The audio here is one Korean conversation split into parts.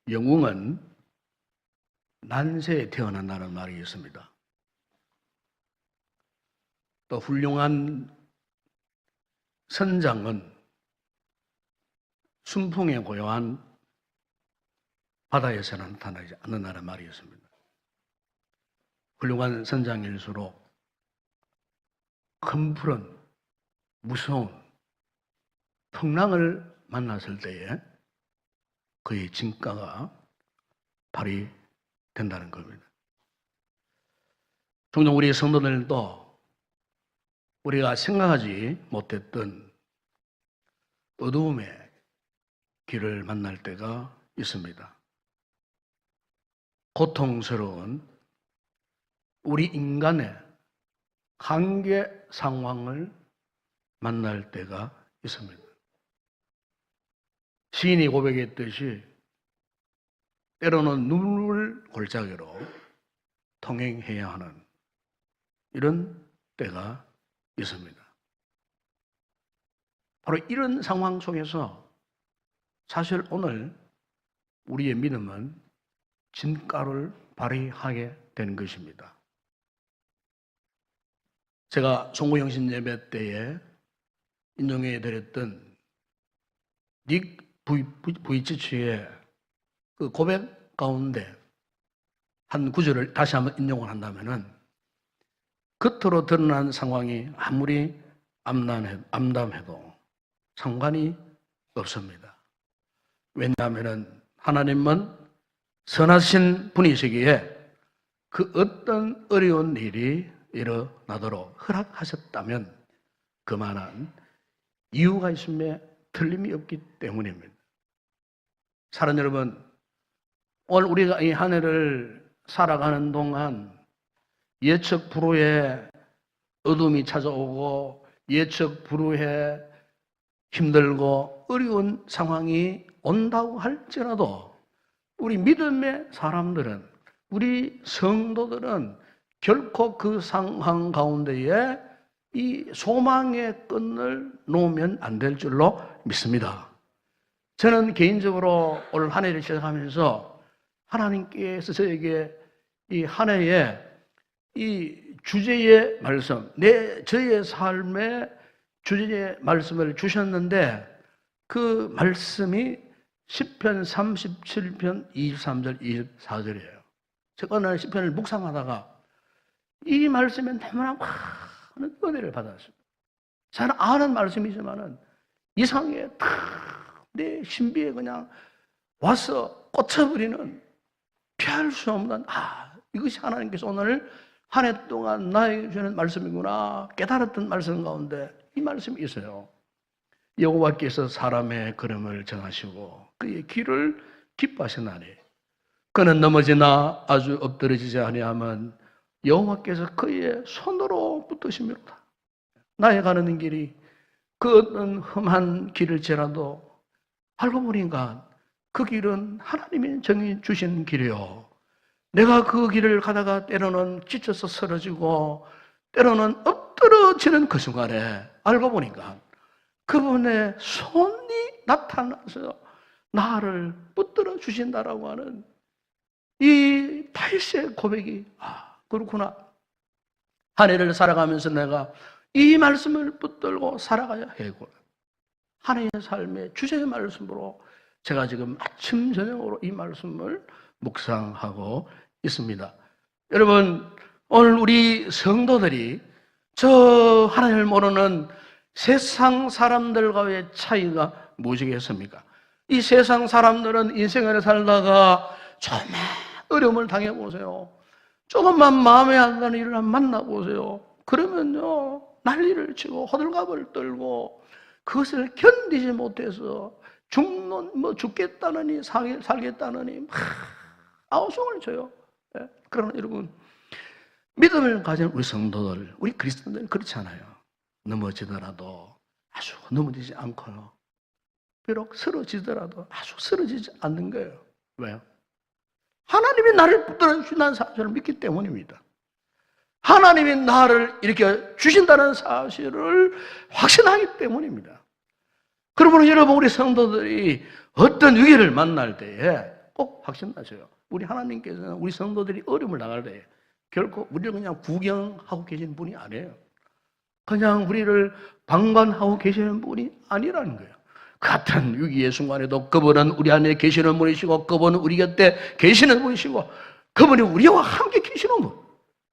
영웅은 난세에 태어난다는 말이 있습니다. 또 훌륭한 선장은 순풍에 고요한 바다에서 나타나지 않는다는 말이 있습니다. 훌륭한 선장일수록 큰 푸른 무서운 풍랑을 만났을 때에 그의 진가가 발휘된다는 겁니다. 종종 우리 성도들도 우리가 생각하지 못했던 어두움의 길을 만날 때가 있습니다. 고통스러운 우리 인간의 한계 상황을 만날 때가 있습니다. 시인이 고백했듯이 때로는 눈물 골짜기로 통행해야 하는 이런 때가 있습니다. 바로 이런 상황 속에서 사실 오늘 우리의 믿음은 진가를 발휘하게 되는 것입니다. 제가 송구영신 예배 때에 인용해 드렸던 닉 부이치치의 그 고백 가운데 한 구절을 다시 한번 인용을 한다면은 겉으로 드러난 상황이 아무리 암담해도 상관이 없습니다. 왜냐하면은 하나님은 선하신 분이시기에 그 어떤 어려운 일이 일어나도록 허락하셨다면 그만한 이유가 있음에 틀림이 없기 때문입니다. 사랑 여러분, 오늘 우리가 이 한 해를 살아가는 동안 예측 불후에 어둠이 찾아오고 예측 불후에 힘들고 어려운 상황이 온다고 할지라도 우리 믿음의 사람들은, 우리 성도들은 결코 그 상황 가운데에 이 소망의 끈을 놓으면 안 될 줄로 믿습니다. 저는 개인적으로 올 한 해를 시작하면서 하나님께서 저에게 이 한 해에 이 주제의 말씀, 저의 삶의 주제의 말씀을 주셨는데 그 말씀이 시편 37편 23절 24절이에요. 제가 오늘 시편을 묵상하다가 이 말씀에 너무나 많은 은혜를 받았습니다. 잘 아는 말씀이지만은 이상하게 내 신비에 그냥 와서 꽂혀버리는 피할 수 없는 이것이 하나님께서 오늘 한 해 동안 나에게 주는 말씀이구나 깨달았던 말씀 가운데 이 말씀이 있어요. 여호와께서 사람의 걸음을 정하시고 그의 길을 기뻐하시나니 그는 넘어지나 아주 엎드러지지 아니하면 여호와께서 그의 손으로 붙드시미로다. 나의 가는 길이 그 어떤 험한 길일지라도 알고 보니까 그 길은 하나님이 정해 주신 길이요. 내가 그 길을 가다가 때로는 지쳐서 쓰러지고 때로는 엎드러지는 그 순간에 알고 보니까 그분의 손이 나타나서 나를 붙들어 주신다라고 하는 이 다윗의 고백이 그렇구나. 한 해를 살아가면서 내가 이 말씀을 붙들고 살아가야 하고 한 해의 삶의 주제의 말씀으로 제가 지금 아침 저녁으로 이 말씀을 묵상하고 있습니다. 여러분, 오늘 우리 성도들이 저 하나님을 모르는 세상 사람들과의 차이가 무엇이겠습니까? 이 세상 사람들은 인생을 살다가 정말 어려움을 당해보세요. 조금만 마음에 안 드는 일을 만나보세요. 그러면요 난리를 치고 호들갑을 떨고 그것을 견디지 못해서 죽겠다느니 살겠다느니 아우성을 쳐요. 그러나 여러분, 믿음을 가진 우리 성도들, 우리 그리스도인들은 그렇지 않아요. 넘어지더라도 아주 넘어지지 않고요. 비록 쓰러지더라도 아주 쓰러지지 않는 거예요. 왜요? 하나님이 나를 붙들어 주신다는 사실을 믿기 때문입니다. 하나님이 나를 이렇게 주신다는 사실을 확신하기 때문입니다. 그러므로 여러분, 우리 성도들이 어떤 위기를 만날 때에 꼭 확신하세요. 우리 하나님께서는 우리 성도들이 어려움을 당할 때 결코 우리를 그냥 구경하고 계시는 분이 아니에요. 그냥 우리를 방관하고 계시는 분이 아니라는 거예요. 같은 위기의 순간에도 그분은 우리 안에 계시는 분이시고, 그분은 우리 곁에 계시는 분이시고, 그분이 우리와 함께 계시는 분.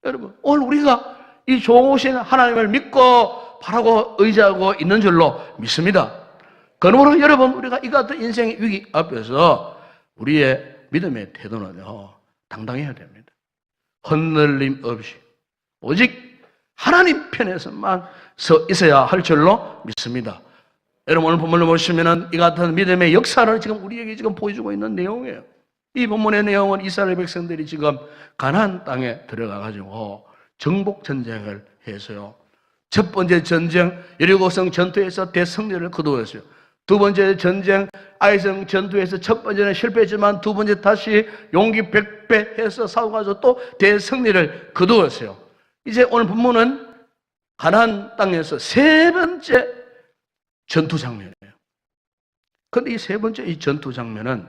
여러분, 오늘 우리가 이 좋으신 하나님을 믿고 바라고 의지하고 있는 줄로 믿습니다. 그러므로 여러분, 우리가 이 같은 인생의 위기 앞에서 우리의 믿음의 태도는요, 당당해야 됩니다. 흔들림 없이 오직 하나님 편에서만 서 있어야 할 줄로 믿습니다. 여러분, 오늘 본문을 보시면은 이 같은 믿음의 역사를 지금 우리에게 지금 보여주고 있는 내용이에요. 이 본문의 내용은 이스라엘 백성들이 지금 가나안 땅에 들어가가지고 정복 전쟁을 해서요. 첫 번째 전쟁 여리고성 전투에서 대승리를 거두었어요. 두 번째 전쟁 아이성 전투에서 첫 번째는 실패했지만 두 번째 다시 용기 백배해서 싸워가지고 또 대승리를 거두었어요. 이제 오늘 본문은 가나안 땅에서 세 번째 전투 장면이에요. 그런데 이 세 번째 이 전투 장면은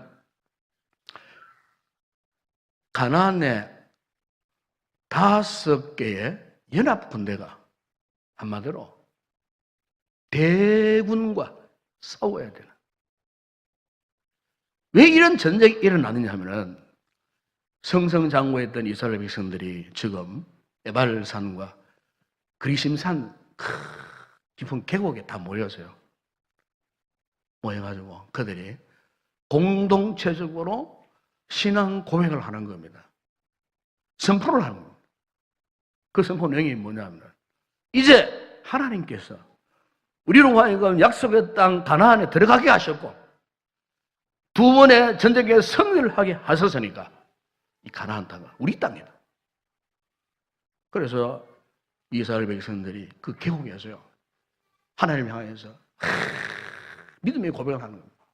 가나안의 5개의 연합 군대가 한마디로 대군과 싸워야 되는. 왜 이런 전쟁이 일어나느냐 하면은 성성장구했던 이스라엘 백성들이 지금 에발산과 그리심산 깊은 계곡에 다 모였어요. 모여가지고 그들이 공동체적으로 신앙 고백을 하는 겁니다. 선포를 하는 겁니다. 그 선포 내용이 뭐냐면 이제 하나님께서 우리로 하여금 약속의 땅 가나안에 들어가게 하셨고 두 번의 전쟁에 승리를 하게 하셨으니까 이 가나안 땅은 우리 땅이다. 그래서 이스라엘 백성들이 그 계곡에서요 하나님을 향해서 믿음의 고백을 하는 겁니다.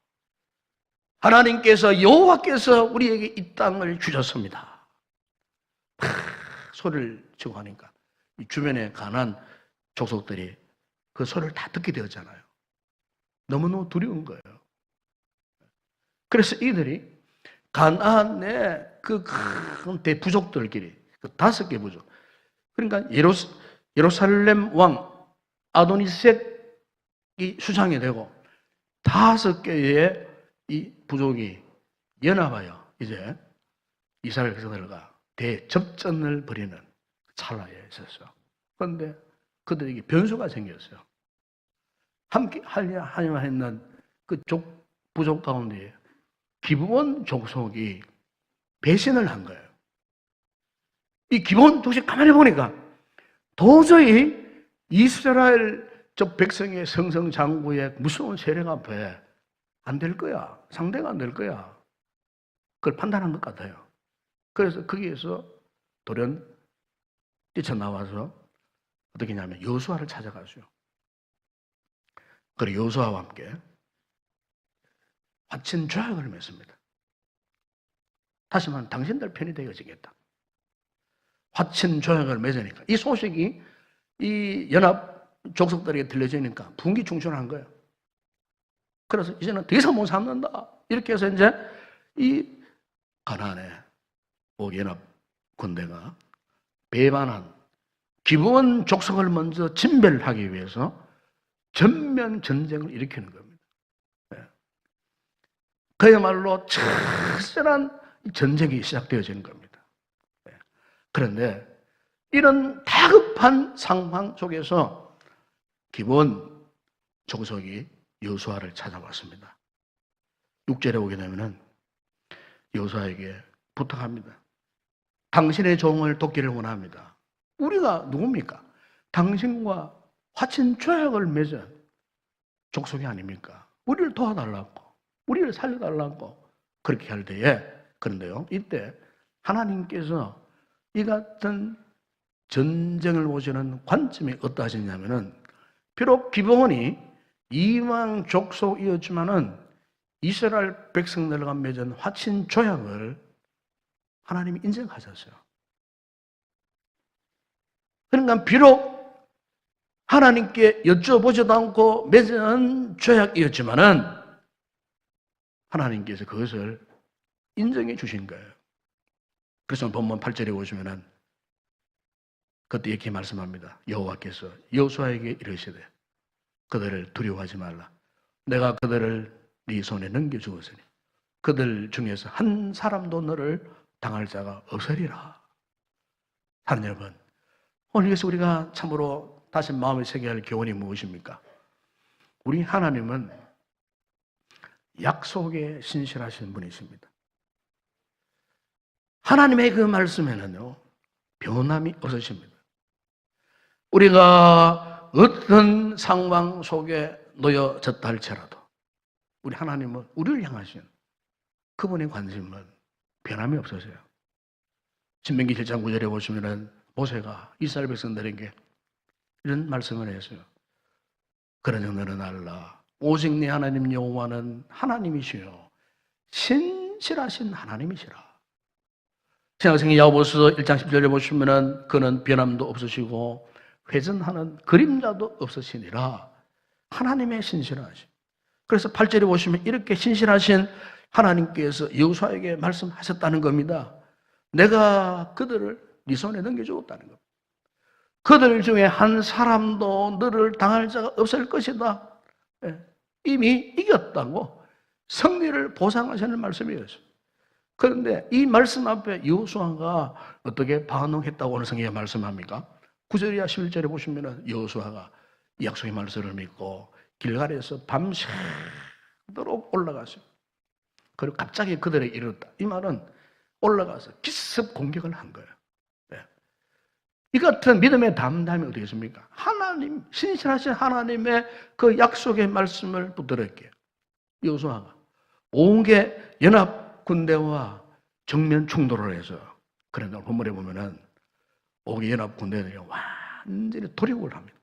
하나님께서 여호와께서 우리에게 이 땅을 주셨습니다. 소리를 치고 하니까 이 주변에 가나안 족속들이 그 소리를 다 듣게 되었잖아요. 너무너무 두려운 거예요. 그래서 이들이 가나안의 그 큰 대부족들끼리 그 5개 부족, 그러니까 예루살렘 왕 아도니셋이 수장이 되고 5개의 이 부족이 연합하여 이제 이스라엘 백성들과 대접전을 벌이는 찰나에 있었어요. 그런데 그들에게 변수가 생겼어요. 함께 하려 했는 그 부족 가운데 기브온 족속이 배신을 한 거예요. 이 기브온 족속이 가만히 보니까 도저히 이스라엘 저 백성의 성성장구의 무서운 세력 앞에 안 될 거야. 상대가 안 될 거야. 그걸 판단한 것 같아요. 그래서 거기에서 돌연 뛰쳐나와서 어떻게 하냐면 여호수아를 찾아가죠. 그리고 여호수아와 함께 화친 조약을 맺습니다. 다시 말하면 당신들 편이 되어지겠다. 화친 조약을 맺으니까 이 소식이 이 연합 족속들에게 들려지니까 분기충천한 거예요. 그래서 이제는 더 이상 못 참는다. 이렇게 해서 이제 이 가나안의 5개 연합 군대가 배반한 기브온 족속을 먼저 진멸하기 위해서 전면 전쟁을 일으키는 겁니다. 그야말로 처절한 전쟁이 시작되어지는 겁니다. 그런데 이런 다급한 상황 속에서 기브온 족속이 여호수아를 찾아왔습니다. 6절에 오게 되면은 여호수아에게 부탁합니다. 당신의 종을 돕기를 원합니다. 우리가 누굽니까? 당신과 화친 조약을 맺은 족속이 아닙니까? 우리를 도와달라고, 우리를 살려달라고 그렇게 할 때에, 그런데요, 이때 하나님께서 이 같은 전쟁을 보시는 관점이 어떠하셨냐면은, 비록 기브온이 이방 족속이었지만은 이스라엘 백성들과 맺은 화친 조약을 하나님이 인정하셨어요. 그러니까 비록 하나님께 여쭤보지도 않고 맺은 조약이었지만은 하나님께서 그것을 인정해 주신 거예요. 그래서 본문 8절에 보시면은 그때 이렇게 말씀합니다. 여호와께서 여호수아에게 이르시되 그들을 두려워하지 말라. 내가 그들을 네 손에 넘겨주었으니 그들 중에서 한 사람도 너를 당할 자가 없으리라. 하는 여러분, 오늘 여기서 우리가 참으로 다시 마음에 새겨야 할 교훈이 무엇입니까? 우리 하나님은 약속에 신실하신 분이십니다. 하나님의 그 말씀에는요, 변함이 없으십니다. 우리가 어떤 상황 속에 놓여졌다 할지라도 우리 하나님은 우리를 향하신 그분의 관심은 변함이 없으세요. 신명기 7장 9절에 보시면은 모세가 이스라엘 백성들에게 이런 말씀을 했어요. 그러나 너는 알라. 오직 네 하나님 여호와는 하나님이시요 신실하신 하나님이시라. 신약성경 야고보서 1장 10절에 보시면은 그는 변함도 없으시고 회전하는 그림자도 없으시니라. 하나님의 신실하심. 그래서 8절에 보시면 이렇게 신실하신 하나님께서 여호수아에게 말씀하셨다는 겁니다. 내가 그들을 네 손에 넘겨주었다는 겁니다. 그들 중에 한 사람도 너를 당할 자가 없을 것이다. 이미 이겼다고 승리를 보상하시는 말씀이었어요. 그런데 이 말씀 앞에 여호수아가 어떻게 반응했다고 하는 성경에 말씀합니까? 9절이야 11절에 보시면 여호수아가 약속의 말씀을 믿고 길갈에서 밤새도록 올라갔어요. 그리고 갑자기 그들에게 이르렀다. 이 말은 올라가서 기습 공격을 한 거예요. 이 같은 믿음의 담담이 어디 있습니까? 하나님, 신실하신 하나님의 그 약속의 말씀을 붙들었기에 여호수아가 온게 연합 군대와 정면 충돌을 해서, 그런데 본문에 보면은 온게 연합 군대들이 완전히 돌이국을 합니다.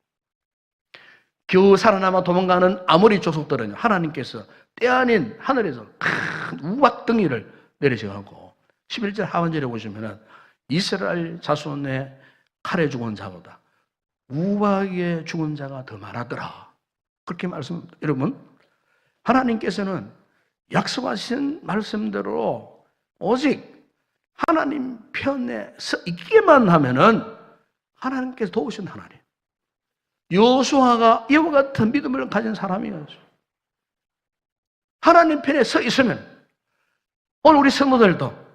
겨우 살아남아 도망가는 아모리 족속들은 하나님께서 때 아닌 하늘에서 큰 우박덩이를 내리셔가지고 11절 하반절에 보시면은 이스라엘 자손의 칼에 죽은 자보다 우박에 죽은 자가 더 많았더라. 그렇게 말씀, 여러분, 하나님께서는 약속하신 말씀대로 오직 하나님 편에 서 있기만 하면은 하나님께서 도우신 하나님. 여호수아가 이와 같은 믿음을 가진 사람이었죠. 하나님 편에 서 있으면 오늘 우리 성도들도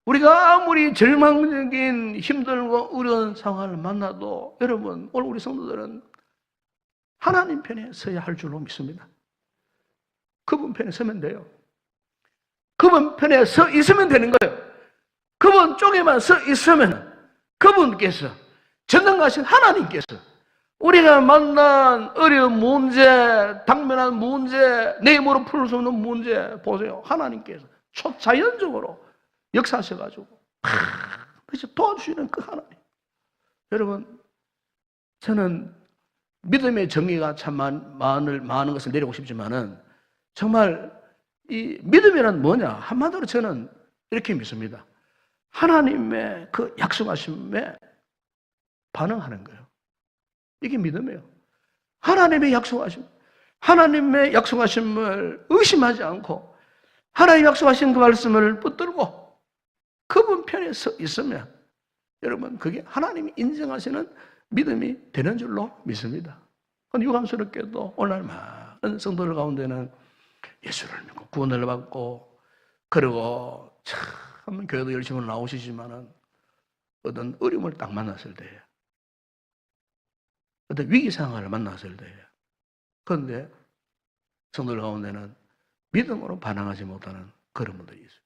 우리가 아무리 절망적인 힘들고 어려운 상황을 만나도 여러분, 오늘 우리 성도들은 하나님 편에 서야 할 줄로 믿습니다. 그분 편에 서면 돼요. 그분 편에 서 있으면 되는 거예요. 그분 쪽에만 서 있으면 그분께서, 전능하신 하나님께서 우리가 만난 어려운 문제, 당면한 문제, 내 힘으로 풀 수 없는 문제 보세요. 하나님께서 초자연적으로 역사하셔가지고 그래서 도와주시는 그 하나님. 여러분, 저는 믿음의 정의가 참 많은 것을 내리고 싶지만은 정말 이 믿음이란 뭐냐? 한마디로 저는 이렇게 믿습니다. 하나님의 그 약속하심에 반응하는 거예요. 이게 믿음이에요. 하나님의 약속하심을 의심하지 않고 하나님 약속하신 그 말씀을 붙들고 그분 편에 서 있으면 여러분, 그게 하나님이 인정하시는 믿음이 되는 줄로 믿습니다. 유감스럽게도 오늘 많은 성도들 가운데는 예수를 믿고 구원을 받고 그리고 참 교회도 열심히 나오시지만은 어떤 어려움을 딱 만났을 때에, 어떤 위기 상황을 만났을 때에, 그런데 성도들 가운데는 믿음으로 반응하지 못하는 그런 분들이 있어요.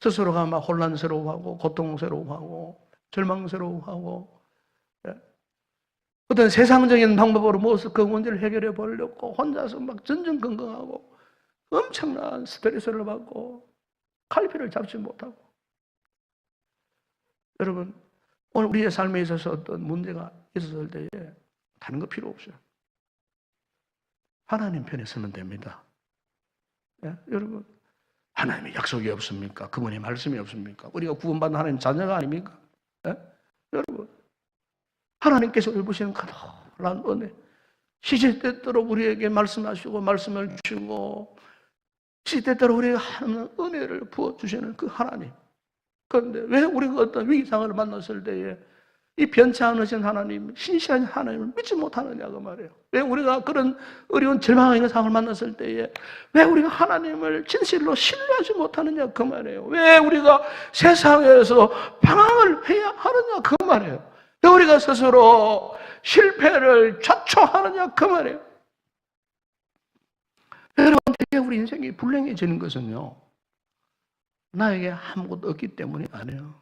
스스로가 막 혼란스러워하고 고통스러워하고 절망스러워하고, 어떤 세상적인 방법으로 무엇을 그 문제를 해결해 보려고 혼자서 막 전전긍긍하고 엄청난 스트레스를 받고 갈피를 잡지 못하고. 여러분, 오늘 우리의 삶에 있어서 어떤 문제가 있었을 때에 다른 거 필요 없어요. 하나님 편에 서면 됩니다. 여러분, 하나님의 약속이 없습니까? 그분의 말씀이 없습니까? 우리가 구원받는 하나님 자녀가 아닙니까? 여러분, 하나님께서 일부시는 커다란 은혜, 시시때때로 우리에게 말씀하시고 말씀을 주시고 시대대로 우리가 하는 은혜를 부어주시는 그 하나님. 그런데 왜 우리가 어떤 위기상을 만났을 때에 이 변치 않으신 하나님, 신실한 하나님을 믿지 못하느냐 그 말이에요. 왜 우리가 그런 어려운 절망의 상황을 만났을 때에 왜 우리가 하나님을 진실로 신뢰하지 못하느냐 그 말이에요. 왜 우리가 세상에서 방황을 해야 하느냐 그 말이에요. 왜 우리가 스스로 실패를 자초하느냐 그 말이에요. 여러분, 되게 우리 인생이 불행해지는 것은요, 나에게 아무것도 없기 때문이 아니에요.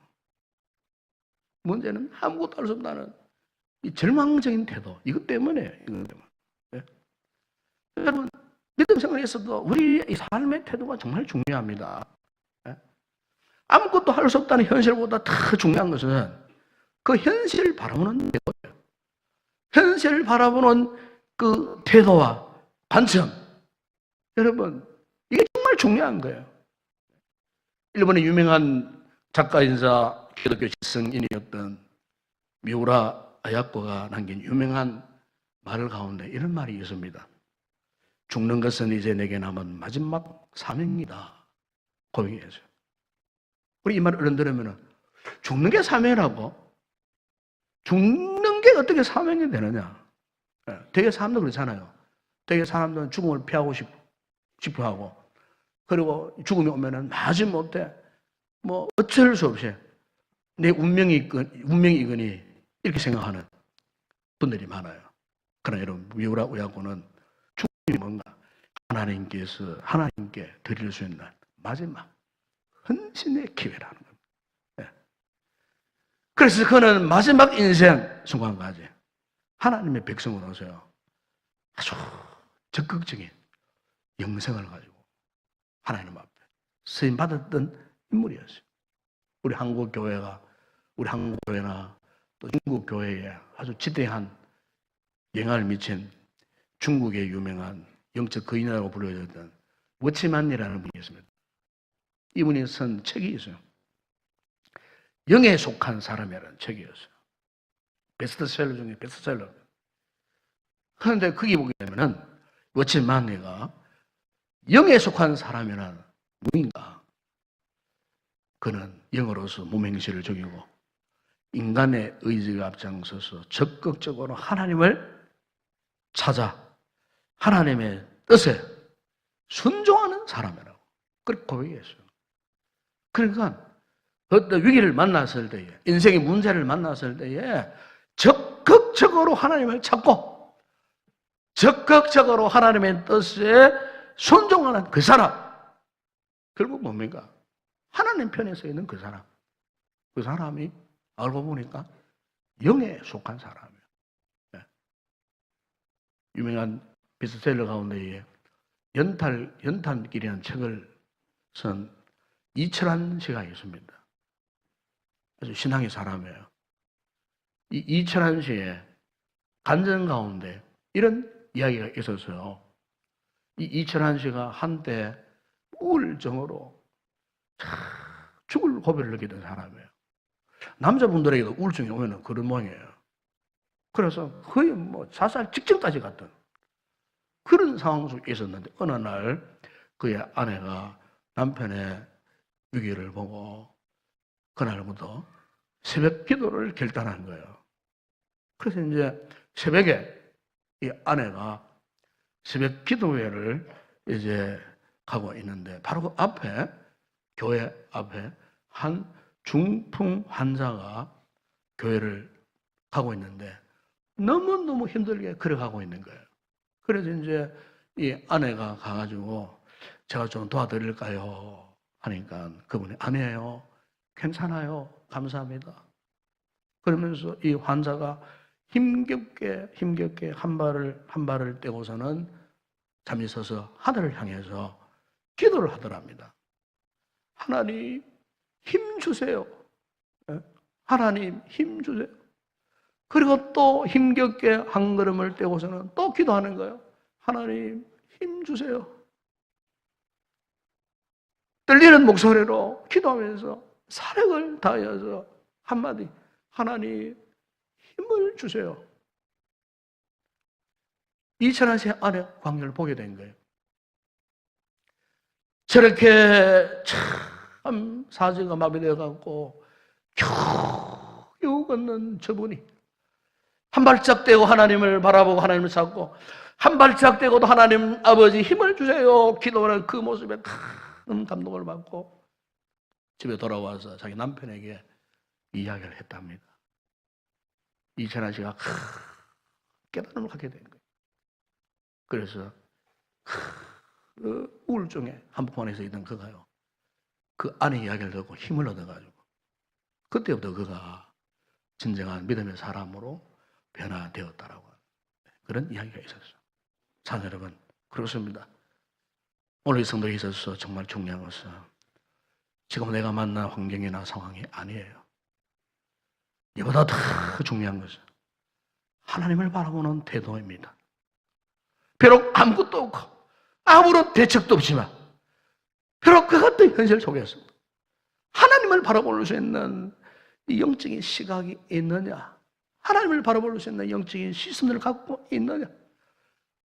문제는 아무것도 할 수 없다는 이 절망적인 태도, 이것 때문에. 네? 여러분, 믿음 생활에서도 우리의 이 삶의 태도가 정말 중요합니다. 네? 아무것도 할 수 없다는 현실보다 더 중요한 것은 그 현실을 바라보는 태도예요. 현실을 바라보는 그 태도와 관점. 여러분, 이게 정말 중요한 거예요. 일본의 유명한 작가이자 기독교 지성인이었던 미우라 아야코가 남긴 유명한 말 가운데 이런 말이 있습니다. 죽는 것은 이제 내게 남은 마지막 사명이다. 고백했어요. 우리 이 말을 얼른 들으면 죽는 게 사명이라고? 죽는 게 어떻게 사명이 되느냐? 되게 사람도 그렇잖아요. 되게 사람들은 죽음을 피하고 싶어 하고, 그리고 죽음이 오면은 마지못해 뭐 어쩔 수 없이 내 운명이거니 이렇게 생각하는 분들이 많아요. 그러나 여러분, 미우라 우야고는 죽음이 뭔가 하나님께 드릴 수 있는 마지막 헌신의 기회라는 겁니다. 네. 그래서 그는 마지막 인생 순간까지 하나님의 백성으로서요, 아주 적극적인 영생을 가지고 하나님 앞에 쓰임 받았던 인물이었어요. 우리 한국 교회나 또 중국 교회에 아주 지대한 영향을 미친 중국의 유명한 영적 거인이라고 불려졌던 워치만이라는 분이 있습니다. 이분이 쓴 책이 있어요. 영에 속한 사람이라는 책이었어요. 베스트셀러 중에 베스트셀러. 그런데 거기 보게 되면은 워치만이가 영에 속한 사람이란 누구인가? 그는 영으로서 몸행실을 적이고 인간의 의지가 앞장서서 적극적으로 하나님을 찾아 하나님의 뜻에 순종하는 사람이라고 그렇게 고백했어요. 그러니까 어떤 위기를 만났을 때에, 인생의 문제를 만났을 때에 적극적으로 하나님을 찾고 적극적으로 하나님의 뜻에 순종하는 그 사람, 결국 뭡니까? 하나님 편에 서 있는 그 사람. 그 사람이 알고 보니까 영에 속한 사람이에요. 네. 유명한 베스트셀러 가운데에 연탄길이라는 책을 쓴 이철환 씨가 있습니다. 아주 신앙의 사람이에요. 이 이철환 씨의 간증 가운데 이런 이야기가 있었어요. 이 이철환 씨가 한때 우울증으로 죽을 고비를 느끼던 사람이에요. 남자분들에게도 우울증이 오면 그런 모양이에요. 그래서 거의 뭐 자살 직전까지 갔던 그런 상황 속에 있었는데 어느 날 그의 아내가 남편의 위기를 보고 그날부터 새벽 기도를 결단한 거예요. 그래서 이제 새벽에 이 아내가 새벽 기도회를 이제 가고 있는데 바로 그 앞에, 교회 앞에 한 중풍 환자가 교회를 가고 있는데 너무너무 힘들게 걸어가고 있는 거예요. 그래서 이제 이 아내가 가가지고 제가 좀 도와드릴까요? 하니까 그분이 아니에요. 괜찮아요. 감사합니다. 그러면서 이 환자가 힘겹게 한 발을 떼고서는 잠이 서서 하늘을 향해서 기도를 하더랍니다. 하나님 힘 주세요. 하나님 힘 주세요. 그리고 또 힘겹게 한 걸음을 떼고서는 또 기도하는 거예요. 하나님 힘 주세요. 떨리는 목소리로 기도하면서 사력을 다하여서 한마디, 하나님 힘을 주세요. 이철환 씨 아내 광경을 보게 된 거예요. 저렇게 참 사지가 마비되어갖고 겨우 걷는 저분이 한 발짝 떼고 하나님을 바라보고 하나님을 찾고 한 발짝 떼고도 하나님 아버지 힘을 주세요 기도하는 그 모습에 큰 감동을 받고 집에 돌아와서 자기 남편에게 이야기를 했답니다. 이찬아 씨가 깨달음을 갖게 된 거예요. 그래서 그 우울증에 한복판에서 있던 그가요, 그 아내 이야기를 듣고 힘을 얻어가지고 그때부터 그가 진정한 믿음의 사람으로 변화되었다라고 그런 이야기가 있었어요. 자, 여러분, 그렇습니다. 오늘 이 성도에 있어서 정말 중요한 것은 지금 내가 만난 환경이나 상황이 아니에요. 이보다 더 중요한 것은 하나님을 바라보는 태도입니다. 비록 아무것도 없고 아무런 대책도 없지만 비록 그 같은 현실 속에서 하나님을 바라볼 수 있는 이 영적인 시각이 있느냐, 하나님을 바라볼 수 있는 영적인 시선을 갖고 있느냐,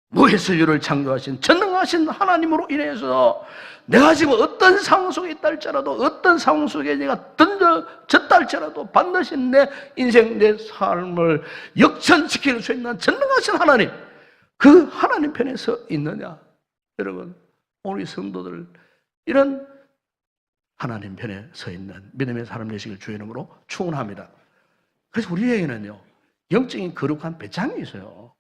무에서유를 창조하신 전능하신 하나님으로 인해서 내가 지금 어떤 상황 속에 있다 할지라도, 어떤 상황 속에 내가 던져졌다 할지라도 반드시 내 인생, 내 삶을 역전시킬 수 있는 전능하신 하나님, 그 하나님 편에 서 있느냐. 여러분, 오늘 이 성도들 이런 하나님 편에 서 있는 믿음의 사람 되시길 주의 이름으로 축원합니다. 그래서 우리에게는요, 영적인 거룩한 배짱이 있어요.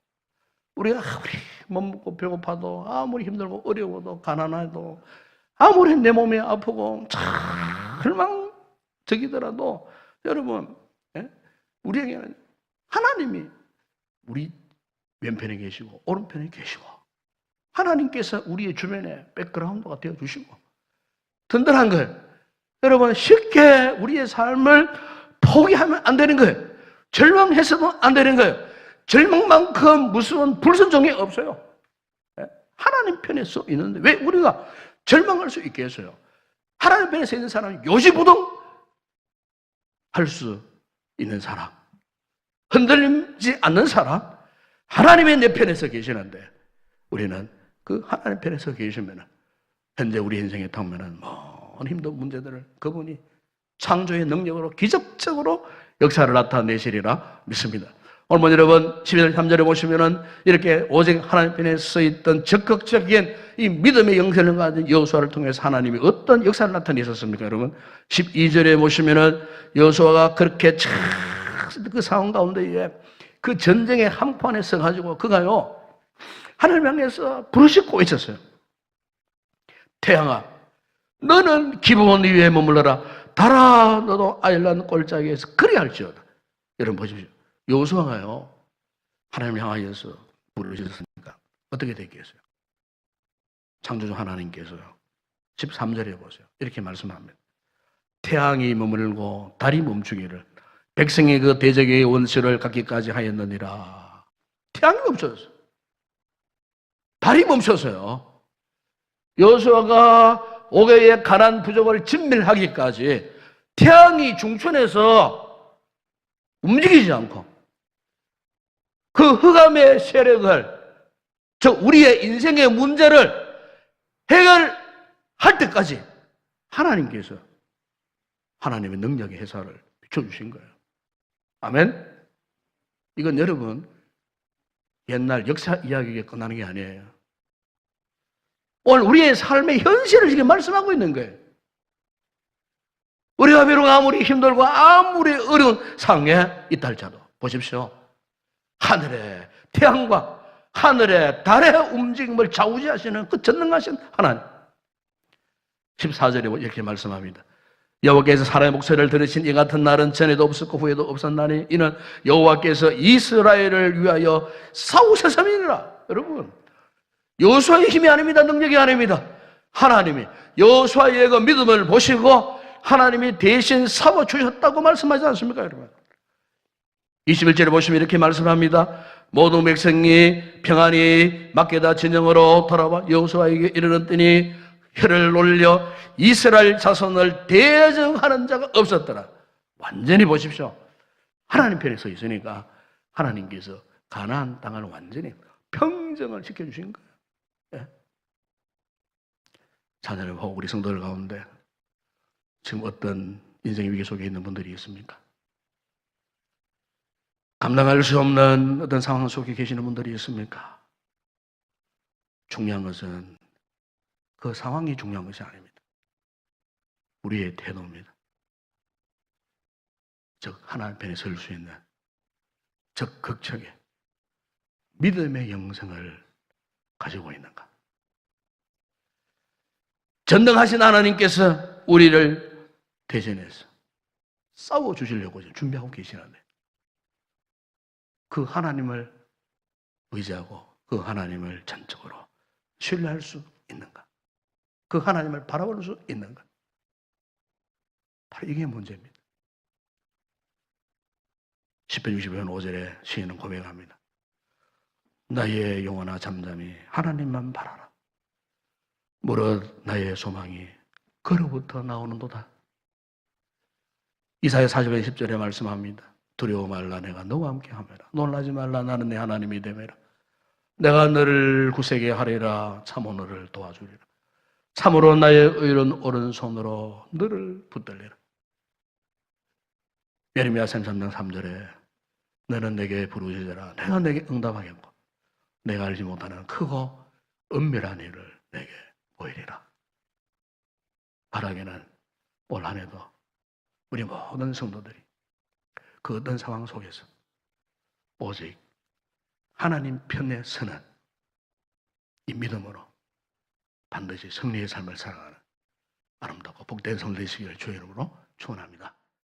우리가 아무리 못 먹고 배고파도, 아무리 힘들고 어려워도, 가난해도, 아무리 내 몸이 아프고 절망적이더라도 여러분, 우리에게는 하나님이 우리 왼편에 계시고 오른편에 계시고 하나님께서 우리의 주변에 백그라운드가 되어주시고 든든한 거예요. 여러분, 쉽게 우리의 삶을 포기하면 안 되는 거예요. 절망해서도 안 되는 거예요. 절망만큼 무서운 불순종이 없어요. 하나님 편에 서 있는데 왜 우리가 절망할 수 있겠어요? 하나님 편에 서 있는 사람은 요지부동 할 수 있는 사람, 흔들리지 않는 사람, 하나님의 내 편에 서 계시는데 우리는 그 하나님 편에 서 계시면 현재 우리 인생에 닥면은 먼 힘든 문제들을 그분이 창조의 능력으로 기적적으로 역사를 나타내시리라 믿습니다. 오늘 여러분 12절 3절에 보시면은 이렇게 오직 하나님 편에 서 있던 적극적인 이 믿음의 영성을 가진 여호수아를 통해서 하나님이 어떤 역사를 나타내셨습니까? 여러분 12절에 보시면은 여호수아가 그렇게 그 상황 가운데에 그 전쟁의 한판에 서가지고 그가요 하나님 향해서 부르짖고 있었어요. 태양아, 너는 기브온 위에 머물러라. 달아, 너도 아일란 골짜기에서 그리할지어다. 여러분 보십시오. 여호수아가요 하나님을 향하여서 부르짖었으니까 어떻게 됐겠어요? 창조주 하나님께서요 13절에 보세요. 이렇게 말씀합니다. 태양이 머물고 달이 멈추기를 백성의 그 대적의 원수를 갖기까지 하였느니라. 태양이 멈췄어요. 달이 멈췄어요. 여호수아가 5개의 가난 부족을 진멸하기까지 태양이 중천에서 움직이지 않고 그 흑암의 세력을, 즉 우리의 인생의 문제를 해결할 때까지 하나님께서 하나님의 능력의 회사를 비춰주신 거예요. 아멘? 이건 여러분 옛날 역사 이야기가 끝나는 게 아니에요. 오늘 우리의 삶의 현실을 지금 말씀하고 있는 거예요. 우리가 비록 아무리 힘들고 아무리 어려운 상황에 있다 할지라도 보십시오. 하늘의 태양과 하늘의 달의 움직임을 좌우지하시는 그 전능하신 하나님. 14절에 이렇게 말씀합니다. 여호와께서 사람의 목소리를 들으신 이 같은 날은 전에도 없었고 후에도 없었나니 이는 여호와께서 이스라엘을 위하여 싸우셨음이니라. 여러분, 여호수아의 힘이 아닙니다. 능력이 아닙니다. 하나님이 여호수아의 그 믿음을 보시고 하나님이 대신 싸워주셨다고 말씀하지 않습니까, 여러분? 21절에 보시면 이렇게 말씀합니다. 모든 백성이 평안히 막게다 진영으로 돌아와 여호수아에게 이르렀더니 혀를 놀려 이스라엘 자손을 대적하는 자가 없었더라. 완전히 보십시오. 하나님 편에 서 있으니까 하나님께서 가나안 땅을 완전히 평정을 시켜주신 거예요. 예. 자녀를 보고 우리 성도들 가운데 지금 어떤 인생의 위기 속에 있는 분들이 있습니까? 감당할 수 없는 어떤 상황 속에 계시는 분들이 있습니까? 중요한 것은 그 상황이 중요한 것이 아닙니다. 우리의 태도입니다. 즉 하나님 편에 설 수 있는 적극적인 믿음의 영성을 가지고 있는가? 전능하신 하나님께서 우리를 대신해서 싸워주시려고 준비하고 계시는데 그 하나님을 의지하고 그 하나님을 전적으로 신뢰할 수 있는가? 그 하나님을 바라볼 수 있는가? 바로 이게 문제입니다. 10편 60편 5절에 시인은 고백합니다. 나의 영혼아 잠잠히 하나님만 바라라. 무릇 나의 소망이 그로부터 나오는도다. 이사야 40편 10절에 말씀합니다. 두려워 말라 내가 너와 함께 하매라. 놀라지 말라 나는 내 하나님이 되매라. 내가 너를 굳세게 하리라. 참으로 너를 도와주리라. 참으로 나의 의로운 오른손으로 너를 붙들리라. 예레미야 33장 3절에 너는 내게 부르짖으라. 내가 내게 응답하겠고 내가 알지 못하는 크고 은밀한 일을 내게 보이리라. 바라기는 올 한 해도 우리 모든 성도들이 그 어떤 상황 속에서 오직 하나님 편에 서는 이 믿음으로 반드시 승리의 삶을 살아가는 아름답고 복된 성도 되시기를 주의 이름으로 축원합니다.